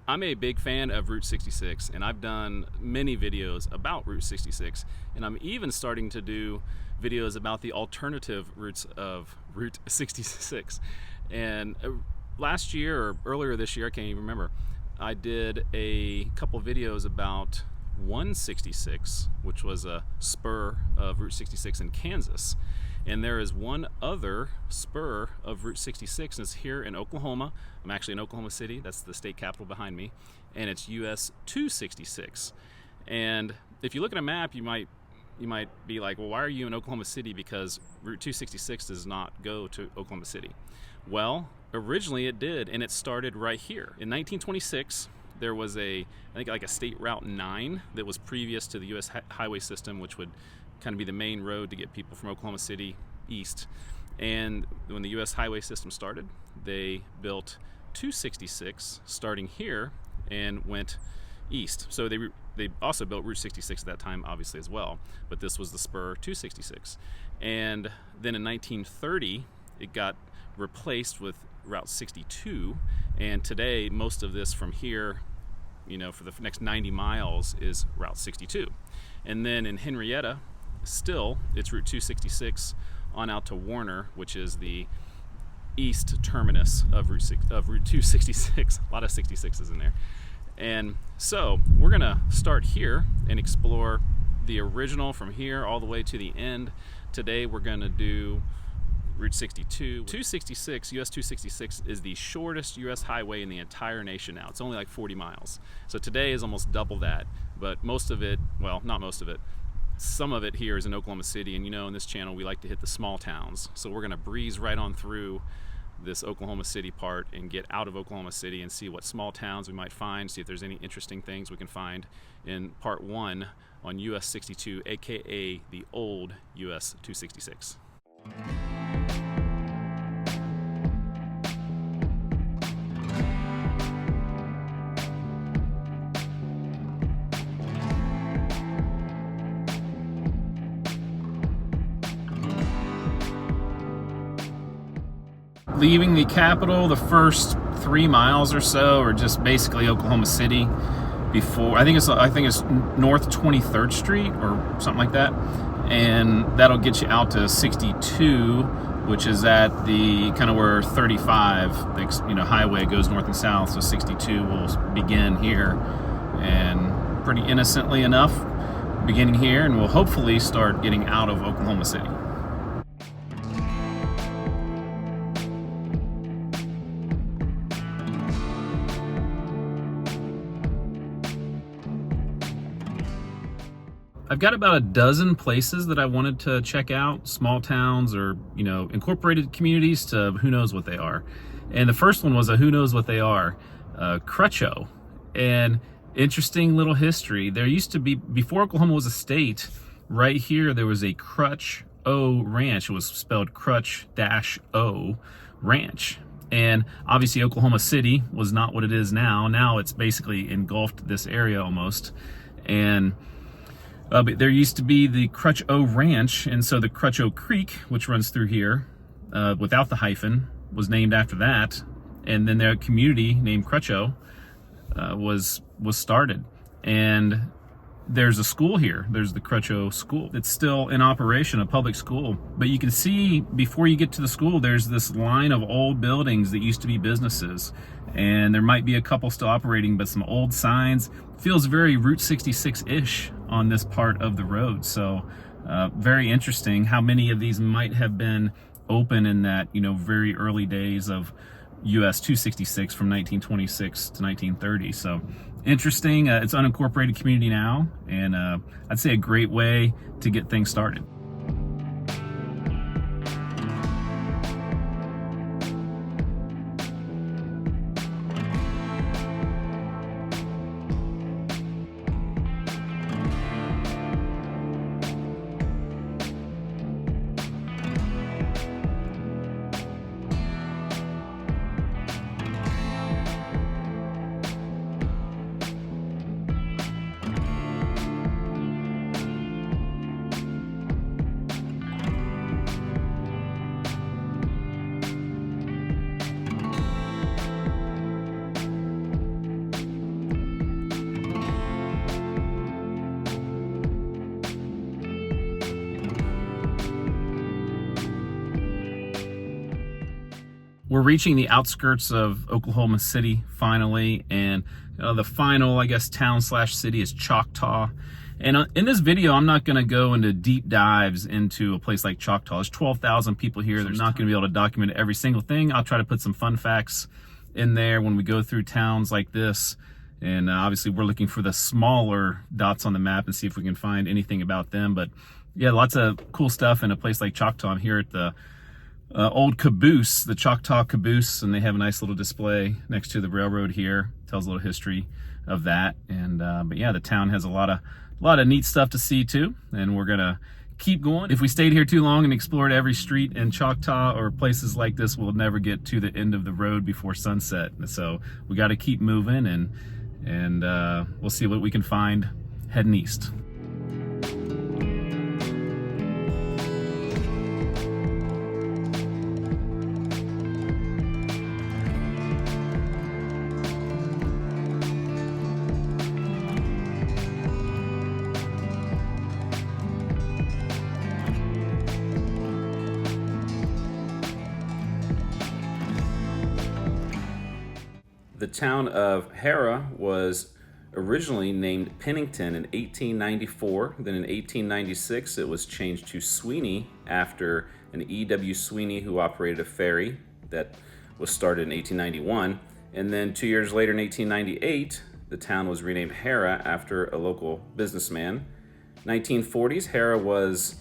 I'm a big fan of Route 66, and I've done many videos about Route 66, and I'm even starting to do videos about the alternative routes of Route 66. And last year or earlier this year, I can't even remember, I did a couple videos about 166, which was a spur of Route 66 in Kansas. And there is one other spur of Route 66, and it's here in Oklahoma. I'm actually in Oklahoma City. That's the state capital behind me. And it's US 266. And if you look at a map, you might be like, well, why are you in Oklahoma City? Because Route 266 does not go to Oklahoma City. Well, originally it did, and it started right here. In 1926, there was I think like a State Route 9 that was previous to the US highway system, which would kind of be the main road to get people from Oklahoma City east. And when the US highway system started, they built 266 starting here and went east. So they also built Route 66 at that time, obviously, as well, but this was the spur 266. And then in 1930 it got replaced with Route 62, and today most of this from here, for the next 90 miles is Route 62. And then in Henryetta, still, it's Route 266 on out to Warner, which is the east terminus of Route 266. A lot of 66s in there. And so we're gonna start here and explore the original from here all the way to the end. Today we're gonna do Route 62. 266, US 266 is the shortest US highway in the entire nation now. It's only like 40 miles. So today is almost double that, but most of it, well, not most of it, some of it here is in Oklahoma City, and in this channel we like to hit the small towns. So we're gonna breeze right on through this Oklahoma City part and get out of Oklahoma City and see what small towns we might find, see if there's any interesting things we can find in part 1 on US 62, aka the old US 266. Leaving the capital, the first 3 miles or so are just basically Oklahoma City. Before I think it's North 23rd Street or something like that, and that'll get you out to 62, which is at the kind of where 35, the highway goes north and south. So 62 will begin here, and pretty innocently enough, beginning here, and we'll hopefully start getting out of Oklahoma City. I've got about a dozen places that I wanted to check out, small towns or, incorporated communities to who knows what they are. And the first one was a who knows what they are, Crutcho. And interesting little history. There used to be, before Oklahoma was a state, right here there was a Crutcho ranch. It was spelled Crutch-O ranch. And obviously Oklahoma City was not what it is now. Now it's basically engulfed this area almost. And but there used to be the Crutcho Ranch, and so the Crutcho Creek, which runs through here, without the hyphen, was named after that. And then their community named Crutcho was started. And there's a school here. There's the Crutcho School. It's still in operation, a public school. But you can see before you get to the school, there's this line of old buildings that used to be businesses. And there might be a couple still operating, but some old signs. Feels very Route 66-ish on this part of the road. So very interesting how many of these might have been open in that, very early days of US 266 from 1926 to 1930. So interesting. It's unincorporated community now, and I'd say a great way to get things started. We're reaching the outskirts of Oklahoma City finally, and the final, I guess, town/city is Choctaw. And in this video, I'm not going to go into deep dives into a place like Choctaw. There's 12,000 people here. They're not going to be able to document every single thing. I'll try to put some fun facts in there when we go through towns like this. And obviously, we're looking for the smaller dots on the map and see if we can find anything about them. But yeah, lots of cool stuff in a place like Choctaw. I'm here at the old caboose, the Choctaw caboose, and they have a nice little display next to the railroad here. Tells a little history of that. And but yeah, the town has a lot of neat stuff to see too, and we're gonna keep going. If we stayed here too long and explored every street in Choctaw or places like this, we'll never get to the end of the road before sunset. So we got to keep moving, and we'll see what we can find heading east. The town of Harrah was originally named Pennington in 1894. Then in 1896, it was changed to Sweeney after an E.W. Sweeney who operated a ferry that was started in 1891. And then 2 years later in 1898, the town was renamed Harrah after a local businessman. 1940s, Harrah was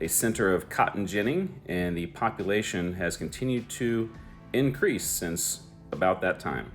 a center of cotton ginning, and the population has continued to increase since about that time.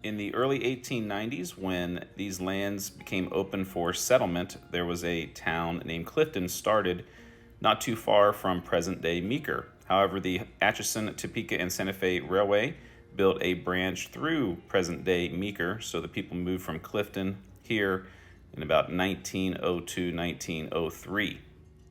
In the early 1890s, when these lands became open for settlement, there was a town named Clifton started not too far from present-day Meeker. However, the Atchison, Topeka, and Santa Fe Railway built a branch through present-day Meeker, so the people moved from Clifton here in about 1902-1903.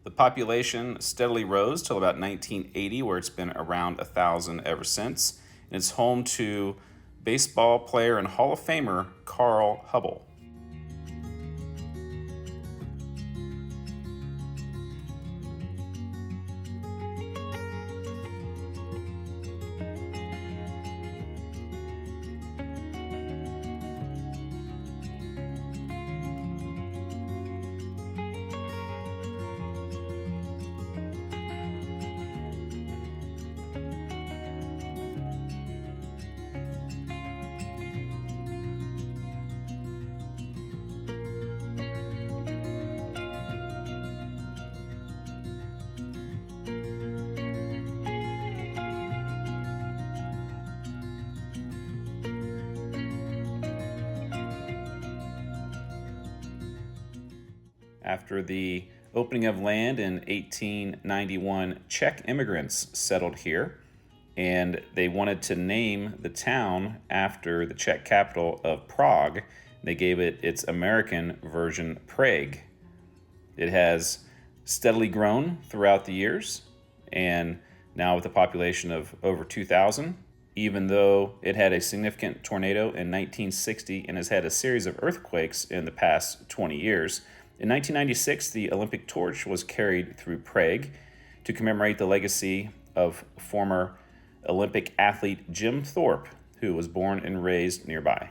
The population steadily rose till about 1980, where it's been around 1,000 ever since, and it's home to baseball player and Hall of Famer Carl Hubbell. After the opening of land in 1891, Czech immigrants settled here, and they wanted to name the town after the Czech capital of Prague. They gave it its American version, Prague. It has steadily grown throughout the years, and now with a population of over 2,000, even though it had a significant tornado in 1960 and has had a series of earthquakes in the past 20 years. In 1996, the Olympic torch was carried through Prague to commemorate the legacy of former Olympic athlete Jim Thorpe, who was born and raised nearby.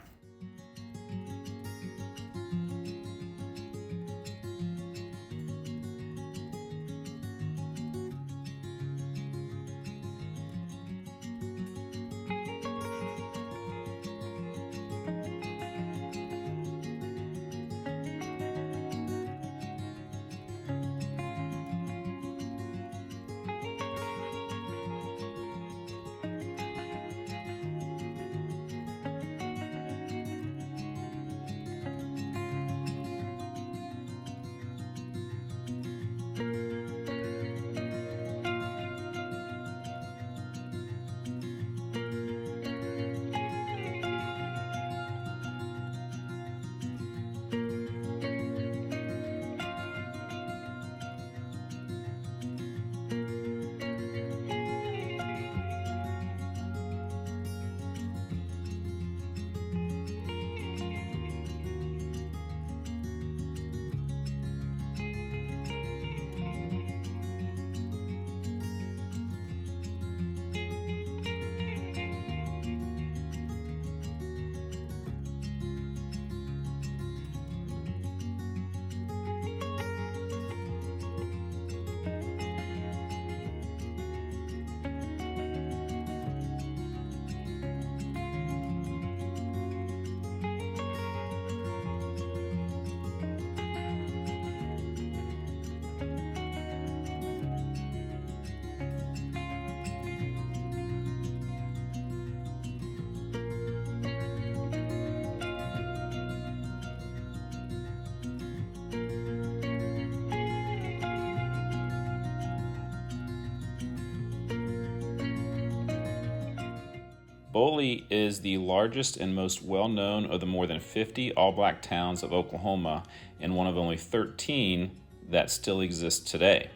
Boley is the largest and most well-known of the more than 50 all-black towns of Oklahoma and one of only 13 that still exist today.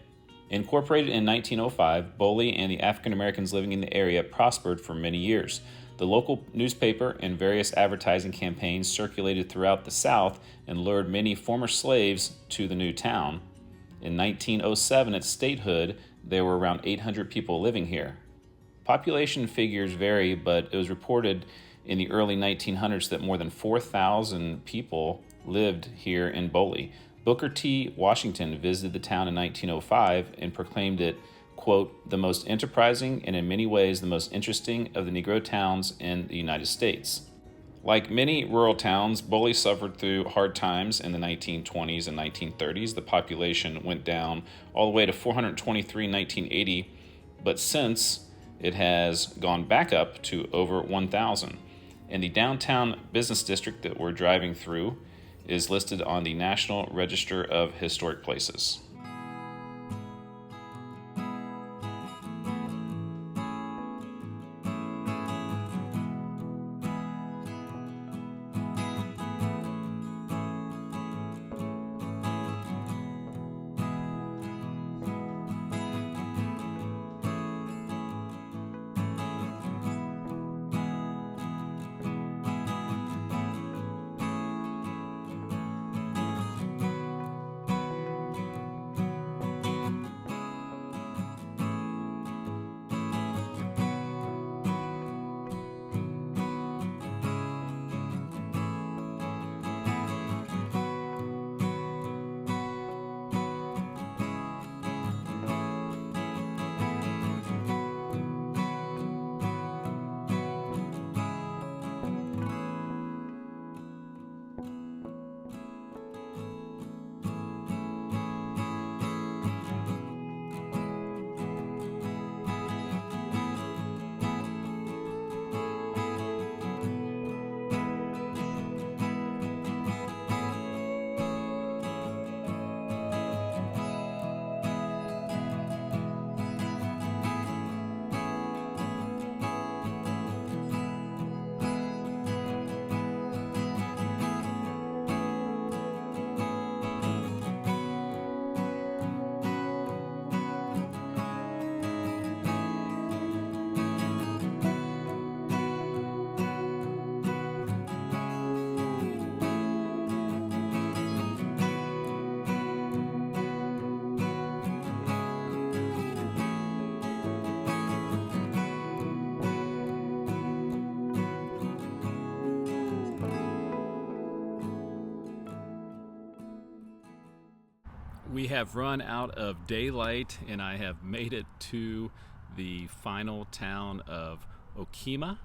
Incorporated in 1905, Boley and the African Americans living in the area prospered for many years. The local newspaper and various advertising campaigns circulated throughout the South and lured many former slaves to the new town. In 1907, at statehood, there were around 800 people living here. Population figures vary, but it was reported in the early 1900s that more than 4,000 people lived here in Boley. Booker T. Washington visited the town in 1905 and proclaimed it, quote, the most enterprising and in many ways the most interesting of the Negro towns in the United States. Like many rural towns, Boley suffered through hard times in the 1920s and 1930s. The population went down all the way to 423 in 1980, but since it has gone back up to over 1,000. And the downtown business district that we're driving through is listed on the National Register of Historic Places. We have run out of daylight and I have made it to the final town of Okemah,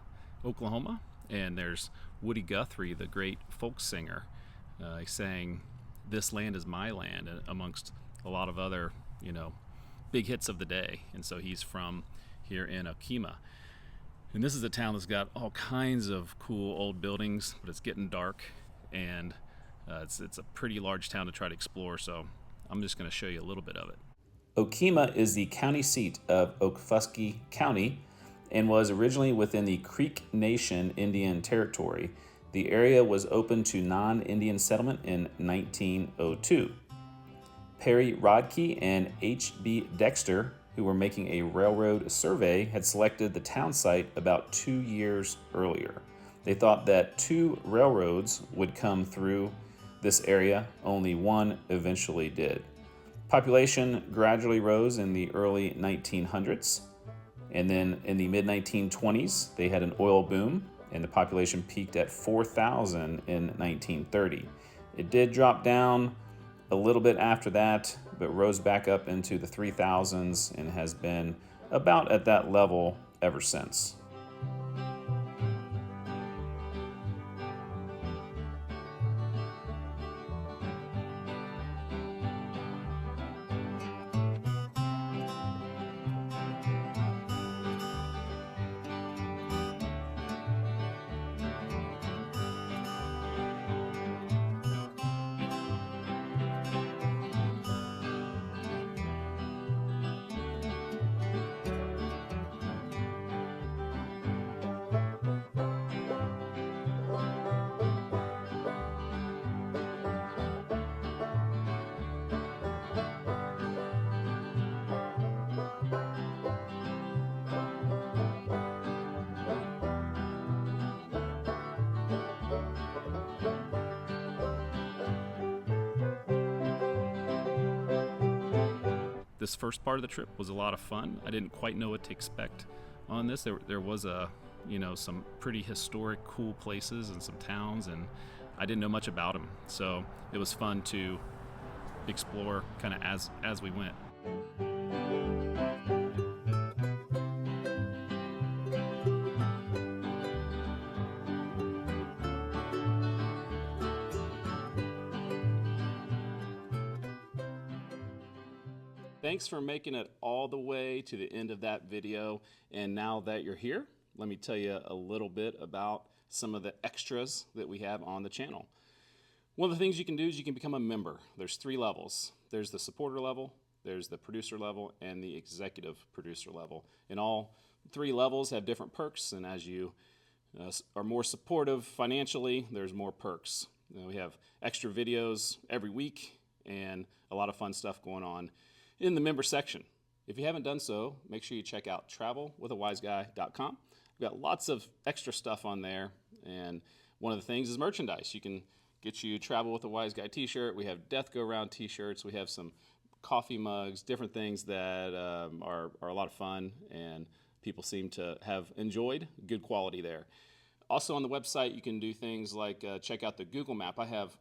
Oklahoma. And there's Woody Guthrie, the great folk singer. He sang "This Land Is My Land" amongst a lot of other, big hits of the day. And so he's from here in Okemah. And this is a town that's got all kinds of cool old buildings, but it's getting dark, and it's a pretty large town to try to explore, so I'm just going to show you a little bit of it. Okemah is the county seat of Okfuskee County and was originally within the Creek Nation Indian Territory. The area was open to non-Indian settlement in 1902. Perry Rodkey and H.B. Dexter, who were making a railroad survey, had selected the town site about 2 years earlier. They thought that 2 railroads would come through this area, only one eventually did. Population gradually rose in the early 1900s, and then in the mid-1920s, they had an oil boom, and the population peaked at 4,000 in 1930. It did drop down a little bit after that, but rose back up into the 3,000s and has been about at that level ever since. This first part of the trip was a lot of fun. I didn't quite know what to expect on this. There was some pretty historic, cool places and some towns, and I didn't know much about them. So it was fun to explore kind of as we went. Thanks for making it all the way to the end of that video. And now that you're here, let me tell you a little bit about some of the extras that we have on the channel. One of the things you can do is you can become a member. There's 3 levels. There's the supporter level, there's the producer level, and the executive producer level. And all 3 levels have different perks, and as you are more supportive financially, there's more perks. We have extra videos every week and a lot of fun stuff going on in the member section. If you haven't done so, make sure you check out travelwithawiseguy.com. We've got lots of extra stuff on there, and one of the things is merchandise. You can get you Travel with a Wise Guy t-shirt. We have Death Go Round t-shirts. We have some coffee mugs, different things that are a lot of fun, and people seem to have enjoyed. Good quality there. Also on the website, you can do things like check out the Google map. I have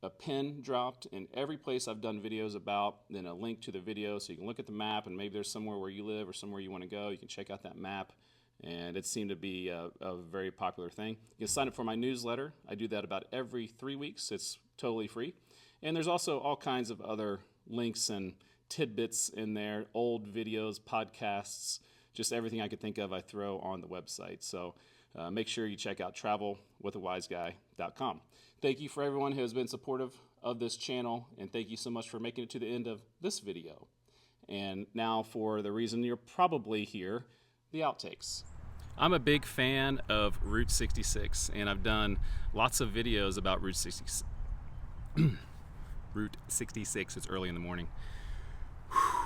a pin dropped in every place I've done videos about, then a link to the video so you can look at the map, and maybe there's somewhere where you live or somewhere you want to go. You can check out that map, and it seemed to be a very popular thing. You can sign up for my newsletter. I do that about every 3 weeks. It's totally free. And there's also all kinds of other links and tidbits in there, old videos, podcasts, just everything I could think of I throw on the website. So make sure you check out travelwithawiseguy.com. Thank you for everyone who has been supportive of this channel, and thank you so much for making it to the end of this video. And now for the reason you're probably here, the outtakes. I'm a big fan of Route 66, and I've done lots of videos about Route 66. Route 66, it's early in the morning. Whew.